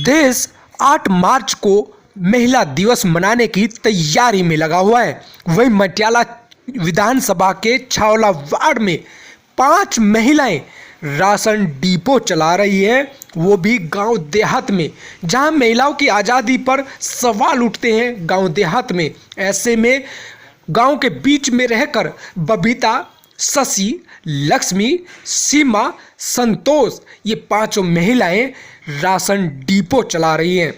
देश 8 मार्च को महिला दिवस मनाने की तैयारी में लगा हुआ है। वहीं मटियाला विधानसभा के छावला वार्ड में 5 महिलाएं राशन डिपो चला रही है, वो भी गांव देहात में, जहां महिलाओं की आज़ादी पर सवाल उठते हैं गांव देहात में। ऐसे में गांव के बीच में रहकर बबीता, शशि, लक्ष्मी, सीमा, संतोष, ये 5 महिलाएं राशन डिपो चला रही हैं।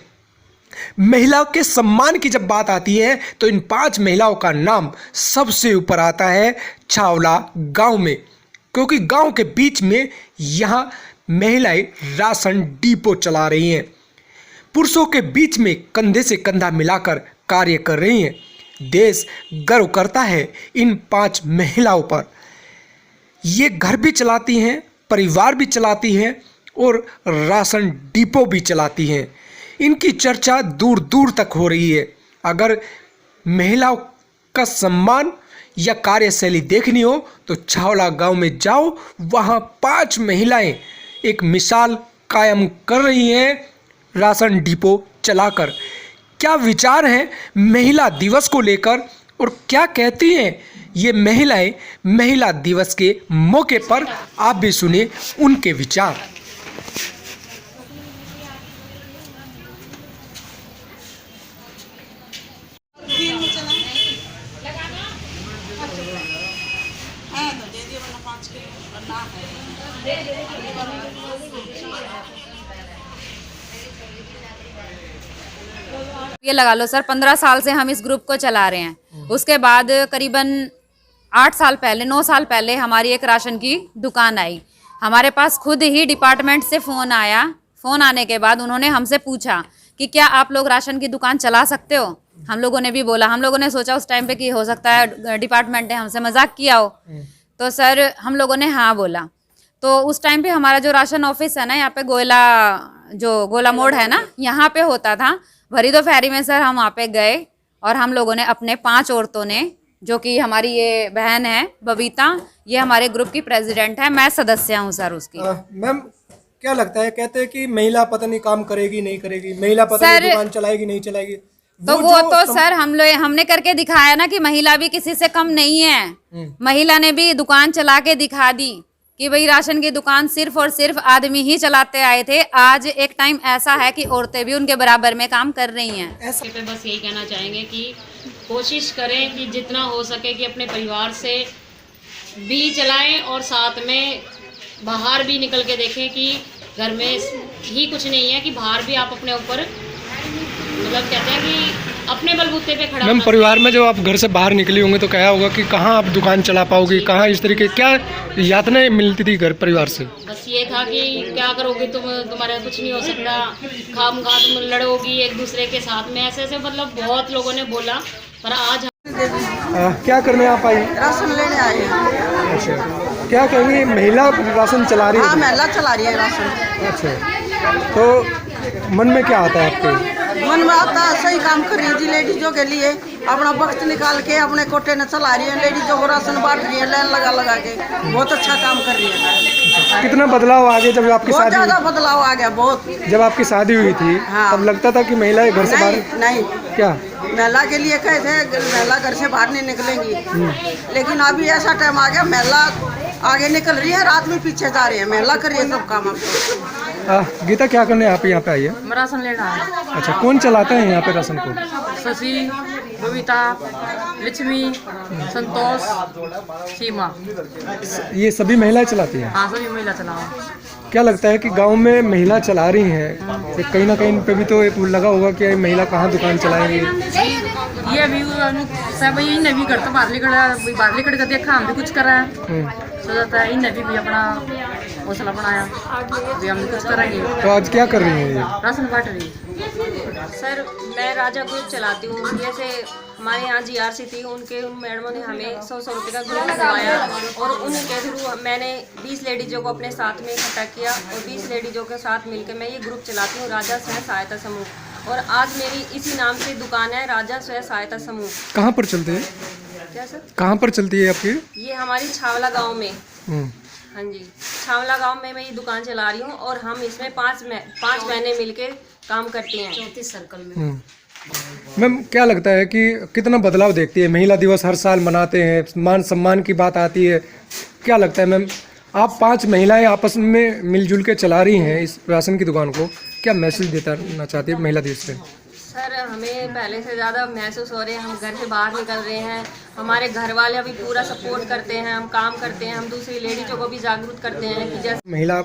महिलाओं के सम्मान की जब बात आती है तो इन 5 महिलाओं का नाम सबसे ऊपर आता है छावला गांव में, क्योंकि गांव के बीच में यहां महिलाएं राशन डिपो चला रही हैं। पुरुषों के बीच में कंधे से कंधा मिलाकर कार्य कर रही हैं। देश गर्व करता है इन 5 महिलाओं पर। ये घर भी चलाती हैं, परिवार भी चलाती हैं और राशन डिपो भी चलाती हैं। इनकी चर्चा दूर दूर तक हो रही है। अगर महिलाओं का सम्मान या कार्यशैली देखनी हो तो छावला गांव में जाओ, वहां 5 महिलाएं एक मिसाल कायम कर रही हैं राशन डिपो चलाकर। क्या विचार हैं महिला दिवस को लेकर और क्या कहती हैं ये महिलाएं महिला दिवस के मौके पर, आप भी सुने उनके विचार। ये लगा लो सर, 15 साल से हम इस ग्रुप को चला रहे हैं। उसके बाद करीबन 8 साल पहले, 9 साल पहले हमारी एक राशन की दुकान आई। हमारे पास खुद ही डिपार्टमेंट से फ़ोन आया। फ़ोन आने के बाद उन्होंने हमसे पूछा कि क्या आप लोग राशन की दुकान चला सकते हो। हम लोगों ने भी बोला, हम लोगों ने सोचा उस टाइम पे कि हो सकता है डिपार्टमेंट ने हमसे मजाक किया हो। तो सर हम लोगों ने हाँ बोला। तो उस टाइम पे हमारा जो राशन ऑफिस है ना, यहाँ पे गोला मोड़ है ना, यहाँ पे होता था। भरी दो फेरी में सर हम वहाँ पे गए और हम लोगों ने अपने 5 औरतों ने, जो कि हमारी ये बहन है बबीता, ये हमारे ग्रुप की प्रेसिडेंट है, मैं सदस्य हूँ सर उसकी। मैम क्या लगता है, कहते हैं कि महिला पता नहीं काम करेगी नहीं करेगी, महिला पता नहीं दुकान चलाएगी नहीं चलाएगी, तो वो तो सर हमने करके दिखाया ना कि महिला भी किसी से कम नहीं है। महिला ने भी दुकान चला के दिखा दी कि भाई राशन की दुकान सिर्फ और सिर्फ आदमी ही चलाते आए थे। आज एक टाइम ऐसा है कि औरतें भी उनके बराबर में काम कर रही हैं। ऐसे पे बस यही कहना चाहेंगे कि कोशिश करें कि जितना हो सके कि अपने परिवार से भी चलाएं और साथ में बाहर भी निकल के देखें कि घर में ही कुछ नहीं है, कि बाहर भी आप अपने ऊपर, मतलब कहते हैं कि अपने बलबूते पे खड़ा। मैम परिवार में जब आप घर से बाहर निकली होंगे तो कहा होगा कि कहाँ आप दुकान चला पाओगी, कहाँ इस तरीके क्या यातनाएं मिलती थी घर परिवार से। बस ये था कि क्या करोगी तुम, तुम्हारा कुछ नहीं हो सकता, खामखा तुम लड़ोगी एक दूसरे के साथ में, ऐसे ऐसे मतलब बहुत लोगों ने बोला। पर आज क्या करने आप आई? राशन लेने आई हैं। अच्छा, क्या कहेंगे, महिला राशन चला रही है? हाँ, महिला चला रही है राशन। अच्छा, तो मन में क्या आता है आपके? मन में आता है सही काम कर रही है जी, लेडीजों के लिए अपना वक्त निकाल के अपने कोटे ने चला रही है। लेडीजों को राशन बांट रही है, लाइन लगा लगा के, बहुत अच्छा काम कर रही है। कितना बदलाव आ गया जब आपकी बहुत शादी? ज्यादा बदलाव आ गया, बहुत। जब आपकी शादी हुई थी हाँ। तब लगता था कि महिलाएं घर से बाहर नहीं, क्या महिला के लिए कहे थे महिला घर से बाहर नहीं निकलेंगी, लेकिन अभी ऐसा टाइम आ गया महिला आगे निकल रही है, रात में पीछे जा रही है, महिला कर रही है सब काम। गीता क्या करने आप यहाँ पे आई है? मैं राशन लेना है। अच्छा, कौन चलाता है यहाँ पे राशन को? शशि, बबीता, लक्ष्मी, संतोष, सीमा, ये सभी महिलाएं चलाती हैं? हाँ सभी महिला चलाओ। क्या लगता है कि गांव में महिला चला रही हैं, तो कहीं ना कहीं पे भी तो एक लगा होगा कि महिला कहाँ दुकान चलाएंगी? ये भी सब इन भी करता, बादली कड़ कर देखा, हम भी कुछ करा सोचता है, इन भी अपना हौसला बनाया भी हम कुछ करेंगे। तो आज क्या कर रही हैं ये? राशन बांट रही। सर मैं राजा ग्रुप चलाती हूँ। जैसे हमारे यहाँ जीआरसी थी, उन मैडमों ने हमें 100 रुपये का ग्रुप बनवाया और उनके थ्रू मैंने 20 लेडीजों को अपने साथ में इकट्ठा किया और 20 लेडीजों के साथ मिलकर मैं ये ग्रुप चलाती हूँ, राजा स्वयं सहायता समूह। और आज मेरी इसी नाम से दुकान है, राजा स्वयं सहायता समूह। कहाँ पर चलते हैं? क्या सर? कहाँ पर चलती है आपकी? ये हमारी छावला गाँव में। हाँ जी, छावला गांव में मैं ये दुकान चला रही हूँ और हम इसमें पाँच महीने मिलके काम करते हैं। 34 सर्कल में। मैम क्या लगता है कि कितना बदलाव देखती है? महिला दिवस हर साल मनाते हैं, मान सम्मान की बात आती है, क्या लगता है मैम आप 5 महिलाएं आपस में मिलजुल के चला रही हैं इस राशन की दुकान को, क्या मैसेज देना चाहती है महिला दिवस पे? सर हमें पहले से ज़्यादा महसूस हो रहे हैं, हम घर से बाहर निकल रहे हैं, हमारे घर वाले अभी पूरा सपोर्ट करते हैं, हम काम करते हैं, हम दूसरी लेडीज़ों को भी जागरूक करते हैं कि जैसे महिला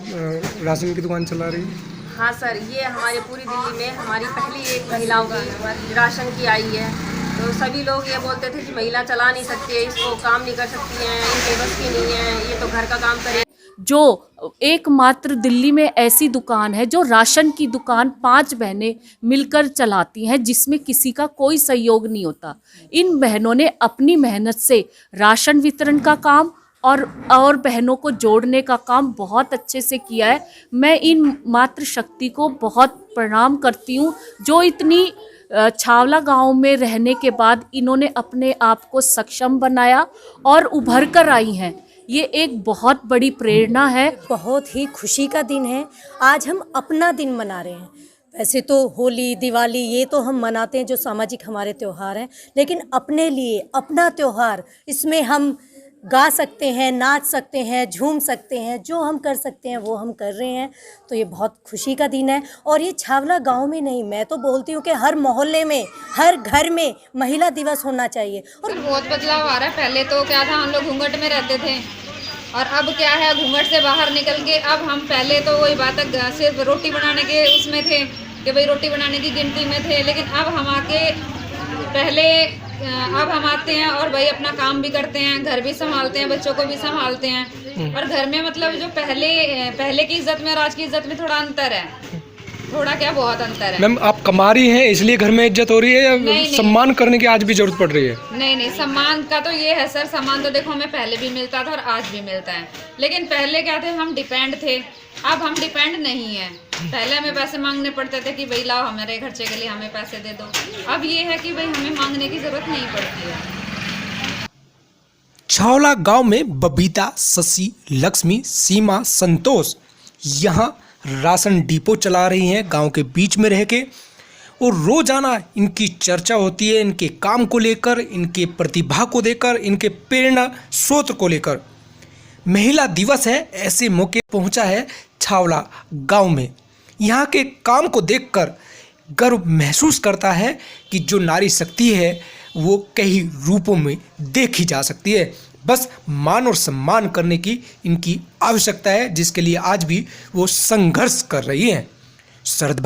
राशन की दुकान चला रही है। हाँ सर, ये हमारे पूरी दिल्ली में हमारी पहली एक महिलाओं की राशन की आई है। तो सभी लोग ये बोलते थे कि महिला चला नहीं सकती है, इसको काम नहीं कर सकती हैं, इनके बस की नहीं है, ये तो घर का काम करे। जो एकमात्र दिल्ली में ऐसी दुकान है जो राशन की दुकान 5 बहनें मिलकर चलाती हैं, जिसमें किसी का कोई सहयोग नहीं होता। इन बहनों ने अपनी मेहनत से राशन वितरण का काम और बहनों को जोड़ने का काम बहुत अच्छे से किया है। मैं इन मातृशक्ति को बहुत प्रणाम करती हूँ, जो इतनी छावला गांव में रहने के बाद इन्होंने अपने आप को सक्षम बनाया और उभर कर आई हैं। ये एक बहुत बड़ी प्रेरणा है। बहुत ही खुशी का दिन है। आज हम अपना दिन मना रहे हैं। वैसे तो होली, दिवाली ये तो हम मनाते हैं जो सामाजिक हमारे त्यौहार हैं, लेकिन अपने लिए अपना त्यौहार, इसमें हम गा सकते हैं, नाच सकते हैं, झूम सकते हैं, जो हम कर सकते हैं वो हम कर रहे हैं। तो ये बहुत खुशी का दिन है। और ये छावला गांव में नहीं, मैं तो बोलती हूँ कि हर मोहल्ले में, हर घर में महिला दिवस होना चाहिए। और बहुत बदलाव आ रहा है। पहले तो क्या था, हम लोग घूंघट में रहते थे और अब क्या है, घूंघट से बाहर निकल के अब हम, पहले तो वही बात है सिर्फ रोटी बनाने के उसमें थे कि भाई रोटी बनाने की गिनती में थे, लेकिन अब हम आके अब हम आते हैं और भाई अपना काम भी करते हैं, घर भी संभालते हैं, बच्चों को भी संभालते हैं। और घर में मतलब जो पहले की इज्जत में और आज की इज्जत में थोड़ा अंतर है, थोड़ा क्या बहुत अंतर है। मैम आप कमा रही हैं इसलिए घर में इज्जत हो रही है या नहीं। सम्मान करने की आज भी जरूरत पड़ रही है? नहीं, सम्मान का तो ये है सर, सम्मान तो देखो हमें पहले भी मिलता था और आज भी मिलता है, लेकिन पहले क्या थे, हम डिपेंड थे, अब हम डिपेंड नहीं है। पहले हमें पैसे मांगने पड़ते थे कि भाई लाओ हमारे खर्चे के लिए हमें पैसे दे दो, अब ये है कि भाई हमें मांगने की जरूरत नहीं पड़ती है। छावला गांव में बबीता, शशि, लक्ष्मी, सीमा, संतोष यहाँ राशन डिपो चला रही हैं गांव के बीच में रह के, और रोजाना इनकी चर्चा होती है इनके काम को लेकर, इनके प्रतिभा को देकर, इनके प्रेरणा स्रोत को लेकर। महिला दिवस है, ऐसे मौके पहुंचा है छावला गांव में। यहाँ के काम को देखकर गर्व महसूस करता है कि जो नारी शक्ति है वो कई रूपों में देखी जा सकती है। बस मान और सम्मान करने की इनकी आवश्यकता है, जिसके लिए आज भी वो संघर्ष कर रही हैं। शरद